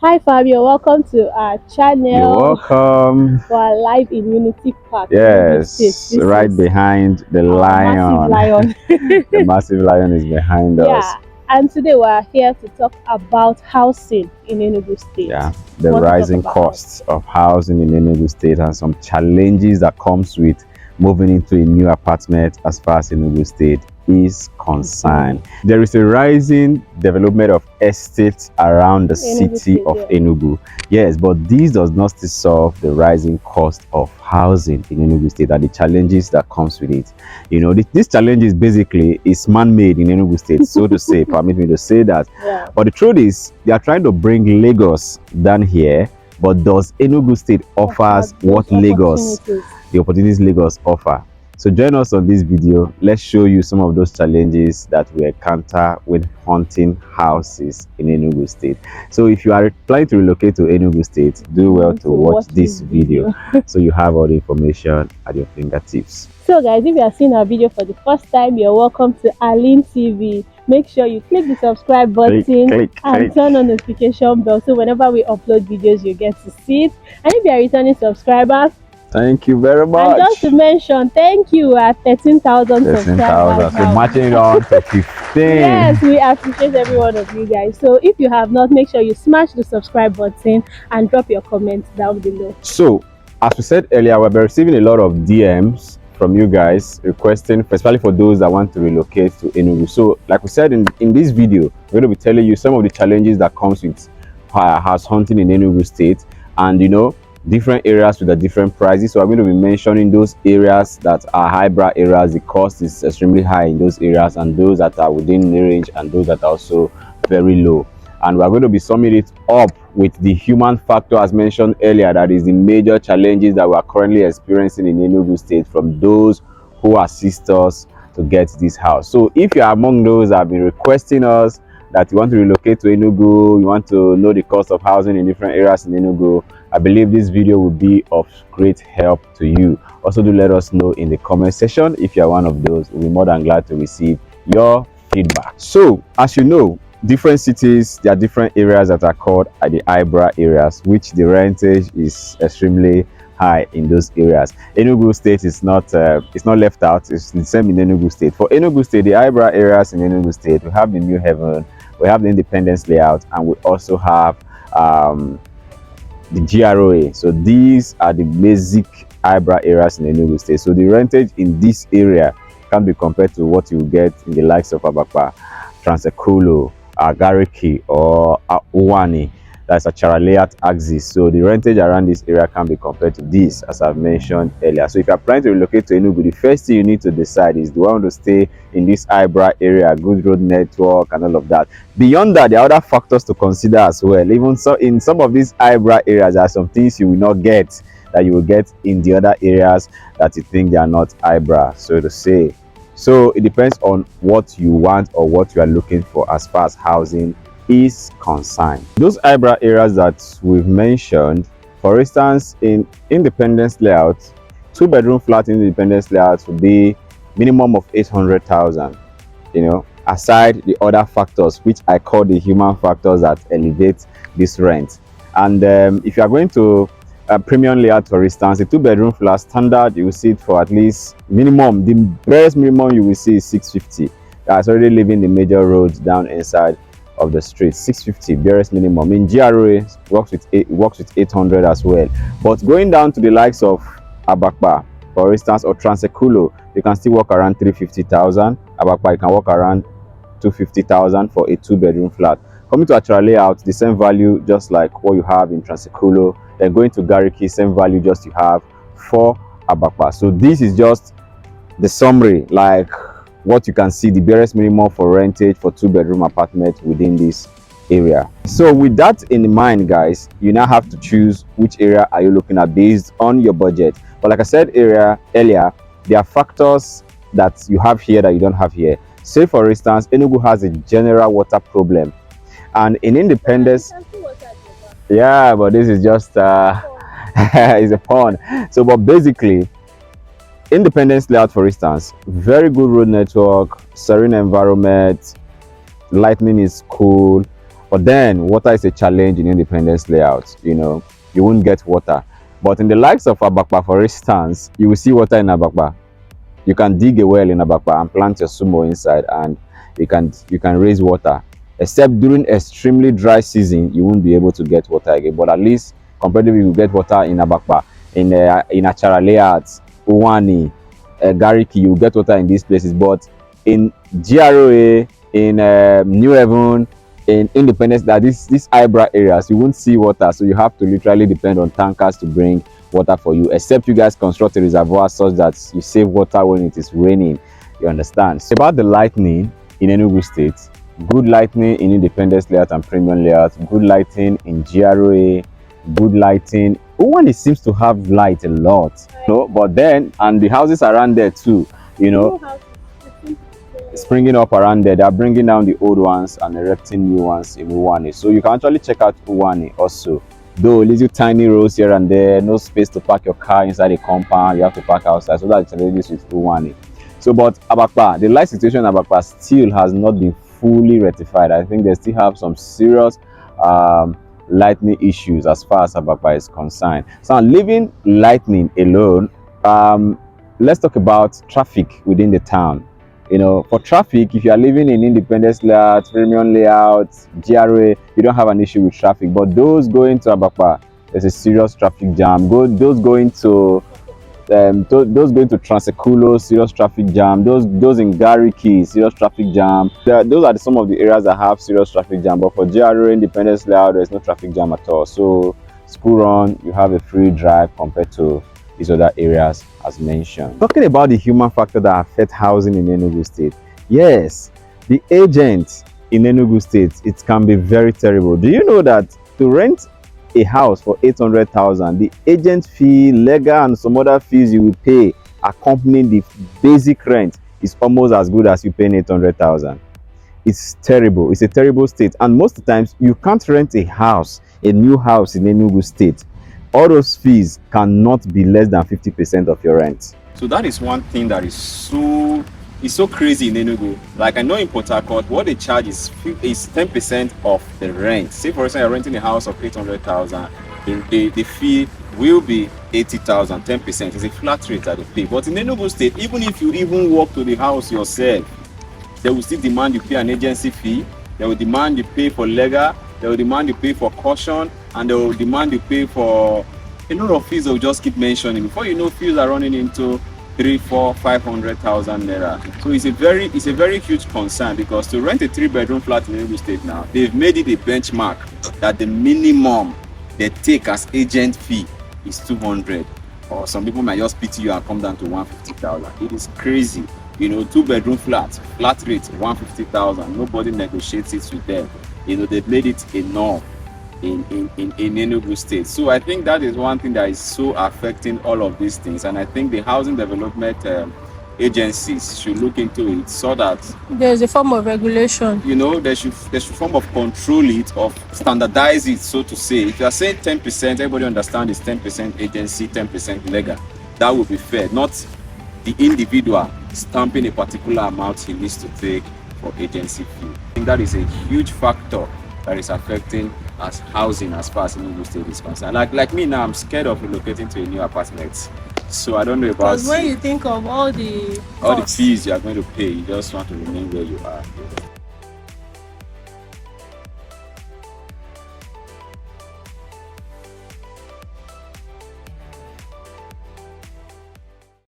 Hi Fabio, welcome to our You're channel welcome. for our live in Unity Park, Enugu State. Yes, This right is behind the our massive lion. lion. The massive lion is behind us. Yeah, and today we are here to talk about housing in Enugu State. Yeah, the We want to talk rising about costs of housing in Enugu State and some challenges that comes with moving into a new apartment as far as Enugu State is concerned. There is a rising development of estates around the Enugu city State, of yeah. Enugu. Yes, but this does not still solve the rising cost of housing in Enugu State and the challenges that comes with it. You know, this challenge is basically is man-made in Enugu State, so to say. Permit me to say that. Yeah. But the truth is, they are trying to bring Lagos down here. But does Enugu State offers Those what Lagos, opportunities. the opportunities Lagos offer? So join us on this video. Let's show you some of those challenges that we encounter with hunting houses in Enugu State. So if you are planning to relocate to Enugu State, do well Want to to watch watch this this video video. so you have all the information at your fingertips. So guys, if you are seeing our video for the first time, you're welcome to Arlin TV. Make sure you click the subscribe Click, button click, and click. turn on notification bell so whenever we upload videos you get to see it. And if you are returning subscribers, Thank you very and just to much. mention, thank you, we are 13,000 subscribers 13,000. So now. matching it on to 15. Yes, we appreciate every one of you guys. So if you have not, make sure you smash the subscribe button and drop your comments down below. So, as we said earlier, we've been receiving a lot of DMs from you guys requesting, especially for those that want to relocate to Enugu. So, like we said in this video, we're going to be telling you some of the challenges that comes with house hunting in Enugu State, and different areas with the different prices. So, I'm going to be mentioning those areas that are highbrow areas. The cost is extremely high in those areas, and those that are within the range, and those that are also very low. And we're going to be summing it up with the human factor as mentioned earlier, that is the major challenges that we are currently experiencing in Enugu State from those who assist us to get this house. So if you are among those that have been requesting us that you want to relocate to Enugu, you want to know the cost of housing in different areas in Enugu, I believe this video will be of great help to you. Also, do let us know in the comment section if you are one of those. We'll be more than glad to receive your feedback. So, as you know, different cities, there are different areas that are called the Eyebrow Areas, which the rentage is extremely high in those areas. Enugu State is not left out. It's the same in Enugu State. For Enugu State, the Eyebrow Areas in Enugu State, we have the New Heaven, we have the Independence Layout, and we also have the GROA. So these are the basic Eyebrow Areas in Enugu State. So the rentage in this area can be compared to what you get in the likes of Abakpa, Transekulu, Gariki, or Uwani. That's a Charaleat axis. So the rentage around this area can be compared to this, as I've mentioned earlier. So if you're planning to relocate to Enugu, the first thing you need to decide is, do I want to stay in this Eyebrow area, good road network, and all of that. Beyond that, there are other factors to consider as well. Even so, in some of these Eyebrow areas, there are some things you will not get that you will get in the other areas that you think they are not Eyebrow, so to say. So it depends on what you want or what you are looking for as far as housing is concerned. Those Eyebrow areas that we've mentioned, for instance, in Independence Layout, 2-bedroom flat in Independence Layout would be minimum of 800,000. Aside the other factors, which I call the human factors that elevate this rent. And if you are going to premium layout, for instance, a 2-bedroom flat standard, you will see it for at least minimum. The best minimum you will see is 650. That's already leaving the major roads down inside of the street. 650 barest minimum. In GRA works with 800 as well. But going down to the likes of Abakpa, for instance, or Transekulu, you can still walk around 350,000. Abakpa, you can walk around 250,000 for a 2-bedroom flat. Coming to Achara layout, the same value just like what you have in Transekulu. Then going to Gariki, same value just you have for Abakpa. So this is just the summary, like what you can see, the barest minimum for rentage for 2-bedroom apartment within this area. So with that in mind, guys, you now have to choose which area are you looking at based on your budget. But like I said earlier, there are factors that you have here that you don't have here. Say for instance, Enugu has a general water problem, and in Independence, yeah, but this is just is a pun. So, but basically, Independence Layout, for instance, very good road network, serene environment, lightning is cool. But then water is a challenge in independence layouts. You know, you won't get water. But in the likes of Abakpa, for instance, you will see water in Abakpa. You can dig a well in Abakpa and plant your sumo inside, and you can raise water. Except during extremely dry season, you won't be able to get water again. But at least comparatively, you get water in Abakpa, in Achara layouts, Uwani, Gariki, you get water in these places. But in GROA, in New Haven, in Independence, that these eyebrow areas, you won't see water, so you have to literally depend on tankers to bring water for you, except you guys construct a reservoir such that you save water when it is raining. You understand? So about the lightning in Enugu State, good lightning in Independence layout and Premium layout, good lighting in GROA, good lighting. One, it seems to have light a lot, you know, but then, and the houses around there too, you know, springing up around there, they are bringing down the old ones and erecting new ones in Uwani. So you can actually check out Uwani also. Though little tiny roads here and there, no space to park your car inside the compound, you have to park outside. So that's challenges with Uwani. So, but Abakpa, the light situation in Abakpa still has not been fully rectified. I think they still have some serious lightning issues as far as Abakpa is concerned. So, leaving lightning alone, let's talk about traffic within the town. You know, for traffic, if you are living in Independence layout, Premium layout, GRA, you don't have an issue with traffic. But those going to Abakpa, there's a serious traffic jam. Those going to Transekulo, serious traffic jam. Those in Gariki, serious traffic jam. Those are some of the areas that have serious traffic jam. But for GRA, Independence layout, there's no traffic jam at all. So school run, you have a free drive compared to these other areas as mentioned. Talking about the human factor that affects housing in Enugu State, yes, the agent in Enugu State, it can be very terrible. Do you know that to rent a house for 800,000, the agent fee, legal and some other fees you will pay accompanying the basic rent is almost as good as you paying 800,000. It's terrible. It's a terrible state, and most of the times you can't rent a house, a new house in Enugu State. All those fees cannot be less than 50% of your rent. So that is one thing that is so crazy in Enugu. Like I know in Port Harcourt, what they charge is 10% of the rent. Say for example, you're renting a house of 800,000, the fee will be 80,000. 10% is a flat rate that they pay. But in Enugu State, even if you even walk to the house yourself, they will still demand you pay an agency fee. They will demand you pay for legal. They will demand you pay for caution, and they will demand you pay for a lot of fees. They will just keep mentioning. Before you know, fees are running into 3, 4, 500,000 naira. So it's a very huge concern, because to rent a 3-bedroom flat in Enugu State now, they've made it a benchmark that the minimum they take as agent fee is 200, or some people might just pity you and come down to 150,000. It is crazy. You know, 2-bedroom flat rate 150,000. Nobody negotiates it with them. You know, they've made it enough in Enugu State. So I think that is one thing that is so affecting all of these things, and I think the housing development agencies should look into it, so that there's a form of regulation. You know, they should form of control it, of standardize it, so to say. If you are saying 10%, everybody understands it's 10% agency, 10% legal. That would be fair, not the individual stamping a particular amount he needs to take for agency fee. I think that is a huge factor that is affecting us housing as far as Enugu State is concerned. Like me now, I'm scared of relocating to a new apartment. So I don't know about. Because when you think of all the fees you are going to pay, you just want to remain where you are.